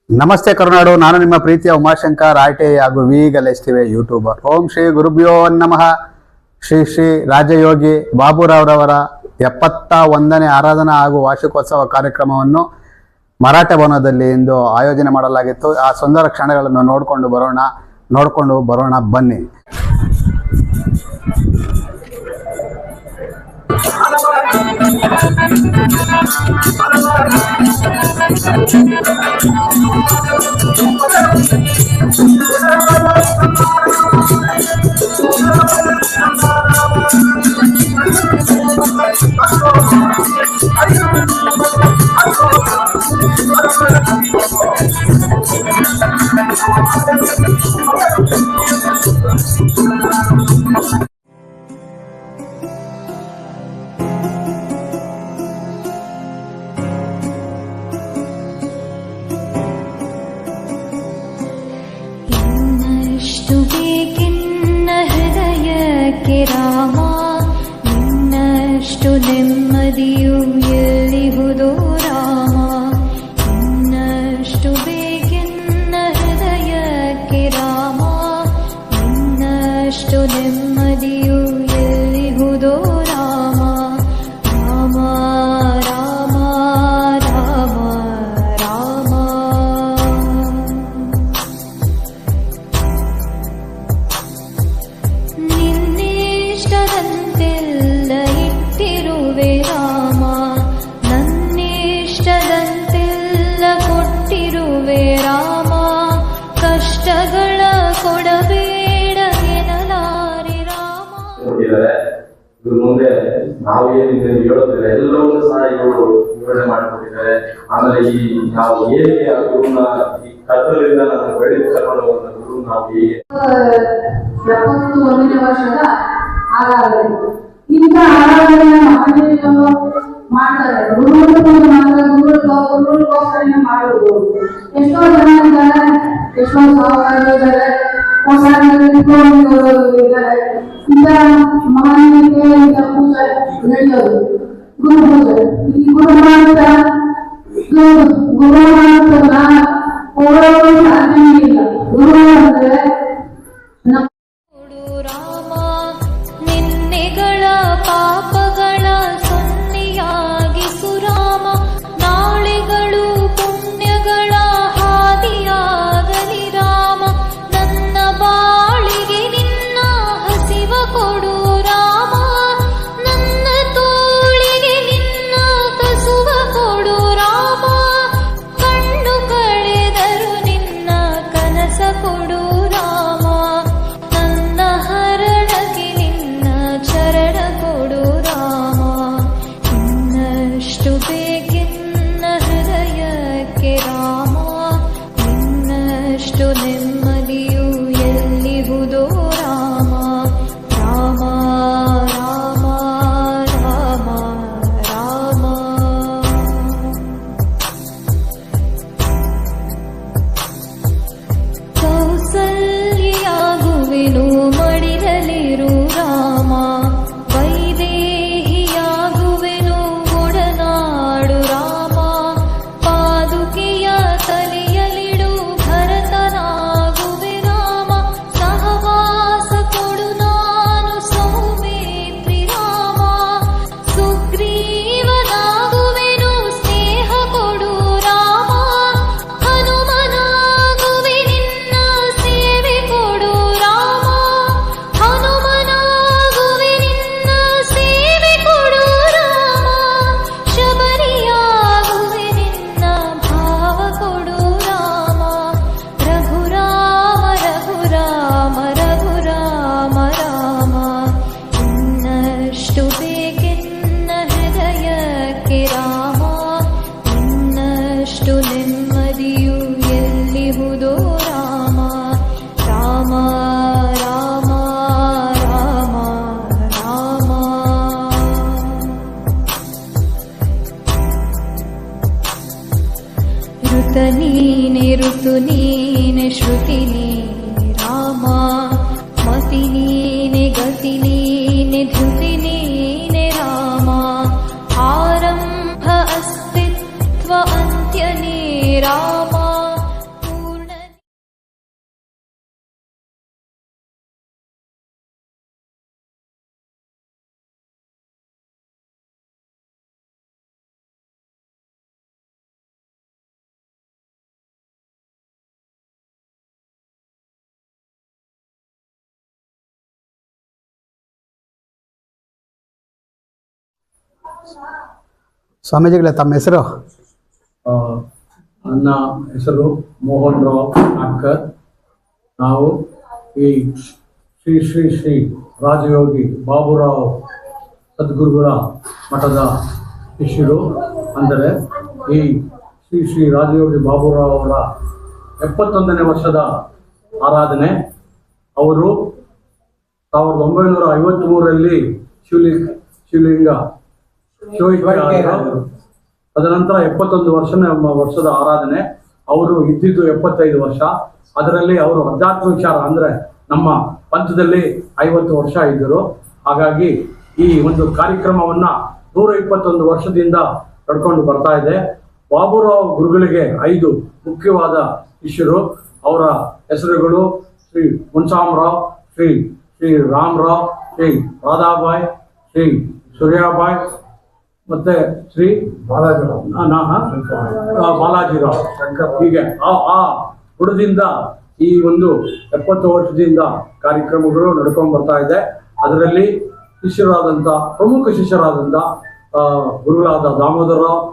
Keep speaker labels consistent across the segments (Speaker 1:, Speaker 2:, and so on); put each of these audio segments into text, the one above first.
Speaker 1: ನಮಸ್ತೆ ಕರುನಾಡು. ನಾನು ನಿಮ್ಮ ಪ್ರೀತಿಯ ಉಮಾಶಂಕರ್ ಆರ್ಟಿ ಹಾಗೂ ವಿಗಲಿಸ್ತೀವಿ ಯೂಟ್ಯೂಬರ್. ಓಂ ಶ್ರೀ ಗುರುಭ್ಯೋ ನಮಃ. ಶ್ರೀ ಶ್ರೀ ರಾಜಯೋಗಿ ಬಾಬುರಾವ್ರವರ 71ನೇ ಆರಾಧನಾ ಹಾಗೂ ವಾರ್ಷಿಕೋತ್ಸವ ಕಾರ್ಯಕ್ರಮವನ್ನು ಮರಾಠ ಭವನದಲ್ಲಿ ಇಂದು ಆಯೋಜನೆ ಮಾಡಲಾಗಿತ್ತು. ಆ ಸುಂದರ ಕ್ಷಣಗಳನ್ನು ನೋಡಿಕೊಂಡು ಬರೋಣ ಬನ್ನಿ.
Speaker 2: ಇನ್ನಷ್ಟು ಬೇಕೆನ್ನ ಹೃದಯಕ್ಕೆ ರಾಮ, ಇನ್ನಷ್ಟು ನೆಮ್ಮದಿಯು ಎಲ್ಲಿಹುದೋ ರಾಮ. ಇನ್ನಷ್ಟು ಬೇಕೆನ್ನ ಹೃದಯಕ್ಕೆ ರಾಮ, ಇನ್ನಷ್ಟು ನೆಮ್ಮದಿಯು ಎಲ್ಲಿಹುದೋ ರಾಮ. ರಾಮ ರಾಮ ರಾಮ ರಾಮ. ನಿನ್ನಿಷ್ಟದಂತೆಲ್ಲ ಇಟ್ಟಿರುವೆ ರಾಮ, ನನ್ನಿಷ್ಟದಂತೆಲ್ಲ ಕೊಟ್ಟಿರುವೆ ರಾಮ. ಕಷ್ಟಗಳ ಕೊಡಬೇಡ ಎನ್ನಲಾರೆ ರಾಮ.
Speaker 3: ಇದ್ರ ಮುಂದೆ ನಾವು ಏನಿದೆ ಹೇಳೋದಿಲ್ಲ, ಎಲ್ಲವನ್ನೂ ಸಹ ಇವರು ವಿವರಣೆ ಮಾಡಿಕೊಟ್ಟಿದ್ದಾರೆ. ಆಮೇಲೆ ಈ ನಾವು ಹೇಗೆ ಆ ಗುರುನ ಈ ಕತ್ತಲಿಂದ ನಾವು ಬೆಳೆದು ಕರ್ಕೊಂಡು ಹೋದ ಗುರು ನಾವು ಹೇಗೆ
Speaker 4: 71ನೇ ವರ್ಷದ ಆರಾಧನೆ. ಇಂಥ ಆರಾಧನೆಯ ಮಹನೀಯರು ಮಾಡ್ತಾರೆ. ಗುರುಗಳಿಗೋಸ್ಕರ ಮಾಡುವುದು. ಎಷ್ಟೋ ಜನ ಇದ್ದಾರೆ, ಎಷ್ಟೋ ಸಹಕಾರಿದ್ದಾರೆ, ಇದ್ದಾರೆ. ಇಂಥ ಮಹನೀಯರಿಗೆ ಇಂಥ ಪೂಜೆ ನಡೆಯೋದು ಗುರು ಪೂಜೆ. ಈ ಗುರು ಮಾಡುತ್ತ ಹೋಗೋದು ಸಾಧ್ಯ ಇಲ್ಲ. ಗುರು ಅಂದ್ರೆ
Speaker 2: ರಾಮ, ನಿನ್ನೆಗಳ ಪಾಪಗಳ ಸೊನ್ನೆಯಾಗಿಸು ರಾಮ. ನಾಳೆಗಳು ಪುಣ್ಯಗಳ ಹಾದಿಯಾಗಲಿ ರಾಮ. ನನ್ನ ಬಾಳಿಗೆ ನಿನ್ನ ಹಸಿವ ಕೊಡು ರಾಮ, ನನ್ನ ತೋಳಿಗೆ ನಿನ್ನ ಕಸುವ ಕೊಡು ರಾಮ. ಕಣ್ಣು ಕಳೆದರು ನಿನ್ನ ಕನಸ ಕೊಡು ರಾಮ, ನನ್ನ ಹರಣಕ್ಕೆ ನಿನ್ನ ಚರಣ ಕೊಡು ರಾಮ. ಇನ್ನಷ್ಟು ಬೇಕೆನ್ನ ಹೃದಯಕ್ಕೆ ರಾಮ, ಇನ್ನಷ್ಟು ನೆಮ್ಮದಿಯು ಎಲ್ಲಿಹುದೋ ರಾಮ. ರಾಮ ರಾಮ ರಾಮ ರಾಮ. ಕೌಸಲ್ಯಾಗುವೆನು ಮಡಿಲಲಿರು ರಾಮ, ವೈದೇಹಿಯಾಗುವೆನು ಒಡನಾಡು ರಾಮ. ಪಾದುಕೆಯ ತಲೆಯಲಿಡು ಭರತನಾಗುವೆ ರಾಮ. ಸಹವಾಸ ಕೊಡು ನಾನು ಸೌಮಿತ್ರಿ ರಾಮ. ಸುಗ್ರೀವನಾಗುವೆನು ಸ್ನೇಹ ಕೊಡು ರಾಮ. ಹನುಮನಾಗುವೆ ನಿನ್ನ ಸೇವೆ ಕೊಡು ರಾಮ. ಹನುಮನಾಗುವೆ ನಿನ್ನ ಸೇವೆ ಕೊಡು ರಾಮ. ಶಬರಿಯಾಗುವೆ ನಿನ್ನ ಭಾವ ಕೊಡು ರಾಮ. ರಘುರಾಮ ರಘುರಾಮ ರಘುರಾಮ ರಾಮ. ಇನ್ನಷ್ಟು ಬೇಕೆನ್ನ ಹೃದಯಕ್ಕೆ ರಾಮ, ಇನ್ನಷ್ಟು ನೆಮ್ಮದಿಯು ಎಲ್ಲಿಹುದೋ ರಾಮ. ರಾಮ ರಾಮ ರಾಮ ರಾಮ. ಋತ ನೀನೆ ಋತು ನೀನೆ ಶ್ರುತಿ ನೀನೆ ರಾಮ. ಮತಿ ನೀನೆ ಗತಿ ನೀನೆ ಧೃತಿ ನೀನೆ ರಾಮ. ಆರಂಭ ಅಸ್ತಿತ್ವ ಅಂತ್ಯ ನೀ ರಾಮ.
Speaker 1: ಸ್ವಾಮೀಜಿಗಳೇ ತಮ್ಮ ಹೆಸರು?
Speaker 5: ನನ್ನ ಹೆಸರು ಮೋಹನ್ ರಾವ್ ನಾಡ್ಕರ್. ನಾವು ಈ ಶ್ರೀ ಶ್ರೀ ಶ್ರೀ ರಾಜಯೋಗಿ ಬಾಬುರಾವ್ ಸದ್ಗುರುಗಳ ಮಠದ ಶಿಷ್ಯರು. ಅಂದರೆ ಈ ಶ್ರೀ ಶ್ರೀ ರಾಜಯೋಗಿ ಬಾಬುರಾವ್ ಅವರ 71ನೇ ವರ್ಷದ ಆರಾಧನೆ. ಅವರು 1953ರಲ್ಲಿ ಶಿವಲಿಂಗ ತದನಂತರ 71 ವರ್ಷದ ಆರಾಧನೆ. ಅವರು ಇದ್ದಿದ್ದು 75 ವರ್ಷ. ಅದರಲ್ಲಿ ಅವರು ಅಧ್ಯಾತ್ಮ ವಿಚಾರ ಅಂದರೆ ನಮ್ಮ ಪಂಥದಲ್ಲಿ 50 ವರ್ಷ ಇದ್ದರು. ಹಾಗಾಗಿ ಈ ಒಂದು ಕಾರ್ಯಕ್ರಮವನ್ನ 121 ವರ್ಷದಿಂದ ನಡ್ಕೊಂಡು ಬರ್ತಾ ಇದೆ. ಬಾಬುರಾವ್ ಗುರುಗಳಿಗೆ 5 ಮುಖ್ಯವಾದ ಶಿಷ್ಯರು. ಅವರ ಹೆಸರುಗಳು ಶ್ರೀ ಮುನ್ಸಾಮರಾವ್, ಶ್ರೀ ಶ್ರೀ ರಾಮರಾವ್, ಶ್ರೀ ರಾಧಾಬಾಯ್, ಶ್ರೀ ಸೂರ್ಯಾಬಾಯ್ ಮತ್ತೆ ಶ್ರೀ ಬಾಲಾಜಿರಾವ್. ಹೀಗೆ ಆ ಬುಡದಿಂದ ಈ ಒಂದು 70 ವರ್ಷದಿಂದ ಕಾರ್ಯಕ್ರಮಗಳು ನಡ್ಕೊಂಡು ಬರ್ತಾ ಇದೆ. ಅದರಲ್ಲಿ ಶಿಷ್ಯರಾದಂಥ ಪ್ರಮುಖ ಶಿಷ್ಯರಾದಂಥ ಗುರುಗಳಾದ ದಾಮೋದರರಾವ್,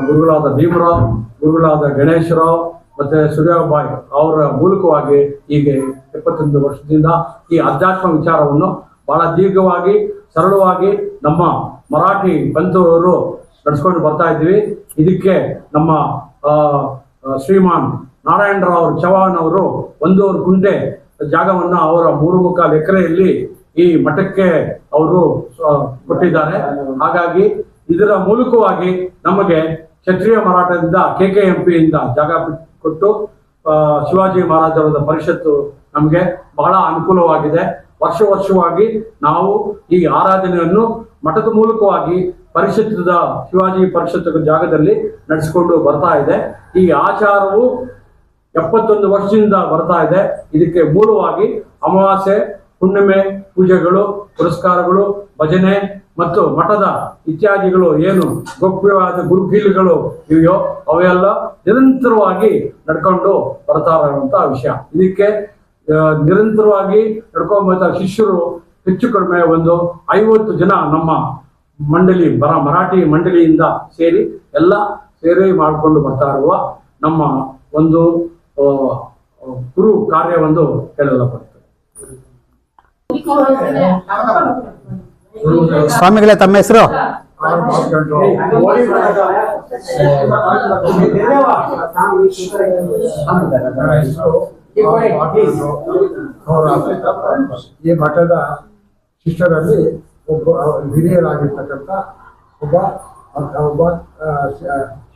Speaker 5: ಗುರುಗಳಾದ ಭೀಮರಾವ್, ಗುರುಗಳಾದ ಗಣೇಶರಾವ್ ಮತ್ತೆ ಸೂರ್ಯಾಬಾಯ್ ಅವರ ಮೂಲಕವಾಗಿ ಹೀಗೆ 71 ವರ್ಷದಿಂದ ಈ ಅಧ್ಯಾತ್ಮ ವಿಚಾರವನ್ನು ಬಹಳ ದೀರ್ಘವಾಗಿ ಸರಳವಾಗಿ ನಮ್ಮ ಮರಾಠಿ ಪಂಥವರು ನಡೆಸ್ಕೊಂಡು ಬರ್ತಾ ಇದ್ದೀವಿ. ಇದಕ್ಕೆ ನಮ್ಮ ಶ್ರೀಮಾನ್ ನಾರಾಯಣರಾವ್ ಚವಾಣ್ ಅವರು 1.5 ಗುಂಟೆ ಜಾಗವನ್ನು ಅವರ 3.25 ಎಕರೆಯಲ್ಲಿ ಈ ಮಠಕ್ಕೆ ಅವರು ಕೊಟ್ಟಿದ್ದಾರೆ. ಹಾಗಾಗಿ ಇದರ ಮೂಲಕವಾಗಿ ನಮಗೆ ಕ್ಷತ್ರಿಯ ಮರಾಠದಿಂದ KKMPಯಿಂದ ಜಾಗ ಕೊಟ್ಟು ಶಿವಾಜಿ ಮಹಾರಾಜರ ಪರಿಷತ್ತು ನಮಗೆ ಬಹಳ ಅನುಕೂಲವಾಗಿದೆ. ವರ್ಷವಾಗಿ ನಾವು ಈ ಆರಾಧನೆಯನ್ನು ಮಠದ ಮೂಲಕವಾಗಿ ಪರಿಷತ್ತದ ಶಿವಾಜಿ ಪರಿಷತ್ ಜಾಗದಲ್ಲಿ ನಡೆಸಿಕೊಂಡು ಬರ್ತಾ ಇದೆ. ಈ ಆಚಾರವು 71 ವರ್ಷದಿಂದ ಬರ್ತಾ ಇದೆ. ಇದಕ್ಕೆ ಮೂಲವಾಗಿ ಅಮಾವಾಸ್ಯೆ, ಹುಣ್ಣಿಮೆ, ಪೂಜೆಗಳು, ಪುರಸ್ಕಾರಗಳು, ಭಜನೆ ಮತ್ತು ಮಠದ ಇತ್ಯಾದಿಗಳು ಏನು ಗೌಪ್ಯವಾದ ಗುರುಕೀಲುಗಳು ಇವೆಯೋ ಅವೆಲ್ಲ ನಿರಂತರವಾಗಿ ನಡ್ಕೊಂಡು ಬರ್ತಾ ಇರುವಂತಹ ವಿಷಯ. ಇದಕ್ಕೆ ನಿರಂತರವಾಗಿ ನಡ್ಕೊಂಡು ಬರ್ತಾ ಶಿಷ್ಯರು ಹೆಚ್ಚು ಕಡಿಮೆ ಒಂದು 50 ಜನ ನಮ್ಮ ಮಂಡಳಿ ಮರಾಠಿ ಮಂಡಳಿಯಿಂದ ಸೇರಿ ಎಲ್ಲ ಸೇರಿ ಮಾಡಿಕೊಂಡು ಬರ್ತಾ ಇರುವ ನಮ್ಮ ಒಂದು ಗುರು ಕಾರ್ಯವೊಂದು ಹೇಳಲ್ಪಡುತ್ತದೆ.
Speaker 1: ಸ್ವಾಮಿಗಳೇ ತಮ್ಮ ಹೆಸರು?
Speaker 6: ಈ ಮಠದ ಶಿಷ್ಯರಲ್ಲಿ ಒಬ್ಬ ಹಿರಿಯರಾಗಿರ್ತಕ್ಕಂಥ ಒಬ್ಬ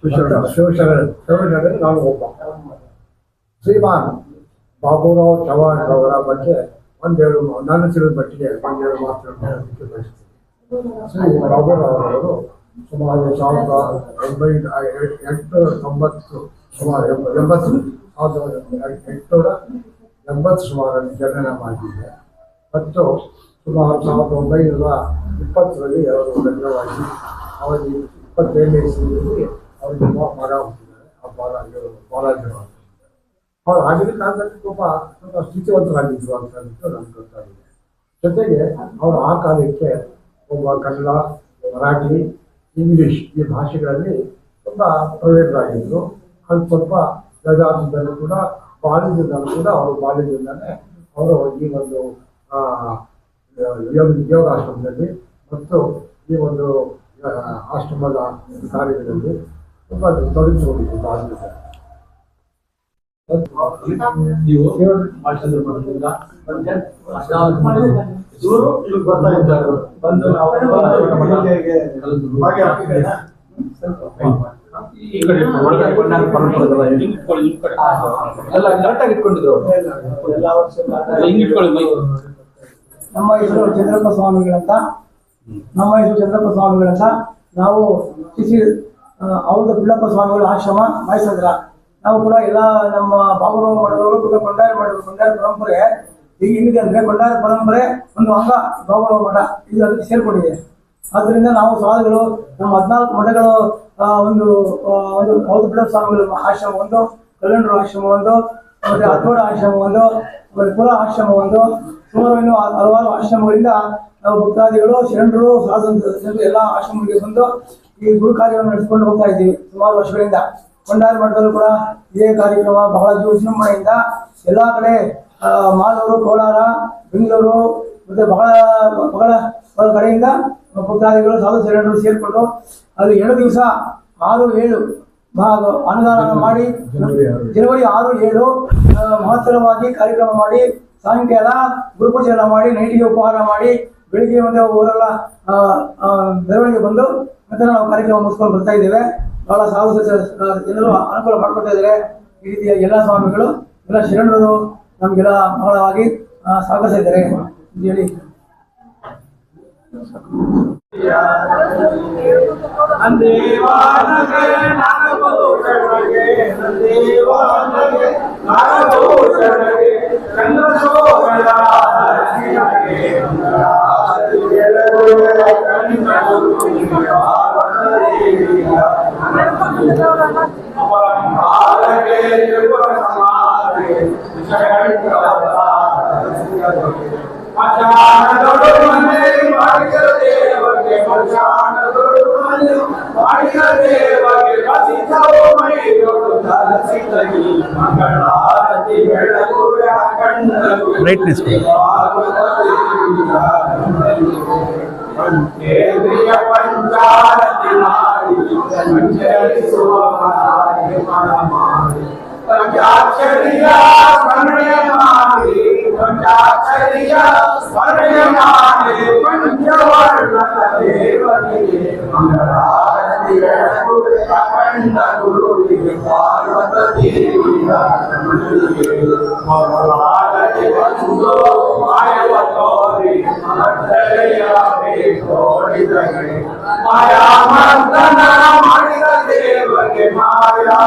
Speaker 6: ಶಿವಶರಣರಲ್ಲಿ ನಾನು ಒಬ್ಬ. ಶ್ರೀಮಾನ್ ಬಾಬುರಾವ್ ಚವಾಣ್ ಅವರ ಬಗ್ಗೆ ನನ್ನ ತಿಳಿದ ಮಟ್ಟಿಗೆ 1-2 ಮಾತುಗಳನ್ನು ಹೇಳಲಿಕ್ಕೆ ಬಯಸ್ತೀನಿ. ಶ್ರೀ ಬಾಬುರಾವ್ ಅವರು ಸುಮಾರು 1890 ಸುಮಾರು 1880 ಸುಮಾರಲ್ಲಿ ಜನನವಾಗಿದೆ ಮತ್ತು ಸುಮಾರು 1920ರಲ್ಲಿ ಅವರು ಲಗ್ನವಾಗಿ ಅವರಿಗೆ 27ನೇ ಇಸವಿಯಲ್ಲಿ ಅವರಿಗೆ ಮಗ ಹುಟ್ಟಿದ್ದಾರೆ. ಬಾಲಾಜಿರಾವ್ ಅವ್ರು ಆಗಿನ ಕಾಲದಲ್ಲಿ ಸ್ವಲ್ಪ ಸ್ಥಿತಿವಂತರಾಗಿದ್ದರು ಅಂತ ನನಗೆ ಗೊತ್ತಾಗಿದೆ. ಜೊತೆಗೆ ಅವರು ಆ ಕಾಲಕ್ಕೆ ಒಬ್ಬ ಕನ್ನಡ, ಮರಾಠಿ, ಇಂಗ್ಲಿಷ್ ಈ ಭಾಷೆಗಳಲ್ಲಿ ತುಂಬ ಪ್ರವೀಣರಾಗಿದ್ದರು. ಅದು ಸ್ವಲ್ಪ ವೇದಾಂತದಲ್ಲೂ ಕೂಡ ಬಾಲ್ಯದಿಂದಲೂ ಕೂಡ ಬಾಲ್ಯದಿಂದಲೇ ಅವರು ಈ ಒಂದು ಯೋಗಾಶ್ರಮದಲ್ಲಿ ಮತ್ತು ಈ ಒಂದು ಆಶ್ರಮದ ಕಾರ್ಯಗಳಲ್ಲಿ ತುಂಬ ತೊಡಗಿಸಿಕೊಂಡಿದ್ದು ಬಾಲ್ಯದಿಂದ.
Speaker 5: ನೀವು ಮಾಸ್ಟರ್ ಮಾಡೋದ್ರಿಂದ ಈ ಕಡೆ ಒಳಗಡೆ ಎಲ್ಲ ಕರೆಕ್ಟಾಗಿ ಇಟ್ಕೊಂಡಿದ್ರು.
Speaker 7: ನಮ್ಮ ಹೆಸರು ಚಂದ್ರಪ್ಪ ಸ್ವಾಮಿಗಳಂತ. ನಾವು ಶ್ರೀ ಔದ ಬಿಳ್ಳಪ್ಪ ಸ್ವಾಮಿಗಳ ಆಶ್ರಮ ಮೈಸೂರ. ನಾವು ಕೂಡ ಎಲ್ಲ ನಮ್ಮ ಬಾಬುರಾವ್ ಮಠದವರು ಕೂಡ ಕೊಂಡಾಯ ಪರಂಪರೆ ಈಗ ಏನಿದೆ ಅಂದ್ರೆ ಕೊಂಡಾಯ ಪರಂಪರೆ ಒಂದು ಅಂಗ ಬಾಬುರಾವ್ ಮಠ ಇದು ಅದಕ್ಕೆ ಸೇರ್ಕೊಂಡಿದೆ. ಆದ್ದರಿಂದ ನಾವು ಸ್ವಾಮಿಗಳು ನಮ್ಮ 14 ಮಠಗಳು ಒಂದು ಔದ ಬಿಳ್ಳಪ್ಪ ಸ್ವಾಮಿಗಳ ಆಶ್ರಮ ಒಂದು, ಕಲ್ಯಾಣರು ಆಶ್ರಮ ಒಂದು, ಮತ್ತೆ ಹತ್ತೋಡ ಆಶ್ರಮ ಒಂದು, ಮತ್ತೆ ಕುಲ ಆಶ್ರಮ ಒಂದು, ಸುಮಾರು ಇನ್ನು ಹಲವಾರು ಆಶ್ರಮಗಳಿಂದ ನಾವು ಭಕ್ತಾದಿಗಳು ಶರಣರು ಸಾಧು ಎಲ್ಲ ಆಶ್ರಮಗಳಿಗೆ ಬಂದು ಈ ಗುರು ಕಾರ್ಯವನ್ನು ನಡೆಸಿಕೊಂಡು ಹೋಗ್ತಾ ಇದ್ದೀವಿ ಸುಮಾರು ವರ್ಷಗಳಿಂದ. ಕೊಂಡಾರ ಮಠದಲ್ಲೂ ಕೂಡ ಇದೇ ಕಾರ್ಯಕ್ರಮ ಬಹಳ ವಿಜೃಂಭಣೆಯಿಂದ ಎಲ್ಲ ಕಡೆ ಮಾಲೂರು, ಕೋಲಾರ, ಬೆಂಗಳೂರು ಮತ್ತೆ ಬಹಳ ಕಡೆಯಿಂದ ಭಕ್ತಾದಿಗಳು ಸಾಧು ಶರಣರು ಸೇರಿಕೊಂಡು ಅದು 2 ದಿವಸ 6, 7 ಅನುದಾನ ಮಾಡಿ ಜನವರಿ 6, 7 ಮಹತ್ತರವಾಗಿ ಕಾರ್ಯಕ್ರಮ ಮಾಡಿ ಸಾಯಂಕಾಲ ಗುರುಪೂಜೆ ಎಲ್ಲ ಮಾಡಿ ನೈಟಿಗೆ ಉಪಹಾರ ಮಾಡಿ ಬೆಳಿಗ್ಗೆ ಒಂದು ಊರೆಲ್ಲ ಮೆರವಣಿಗೆ ಬಂದು ಮತ್ತೆ ನಾವು ಕಾರ್ಯಕ್ರಮ ಮುಗಿಸ್ಕೊಂಡು ಬರ್ತಾ ಇದ್ದೇವೆ. ಬಹಳ ಸಾಧು ಜನರು ಅನುಕೂಲ ಮಾಡ್ಕೊಳ್ತಾ ಇದ್ದಾರೆ. ಈ ರೀತಿಯ ಎಲ್ಲ ಸ್ವಾಮಿಗಳು ಎಲ್ಲ ಶರಣರು ನಮಗೆಲ್ಲ ಬಹಳವಾಗಿ ಸಹಕರಿಸ್ತಾ ಇದ್ದಾರೆ ಅಂತ ಹೇಳಿ
Speaker 1: ಬ್ರೈಟ್ನೆಸ್
Speaker 8: ಮಾಯಾ ಮರ್ದನ ಮಾಡಿದ ದೇವಗೆ ಮಾಯಾ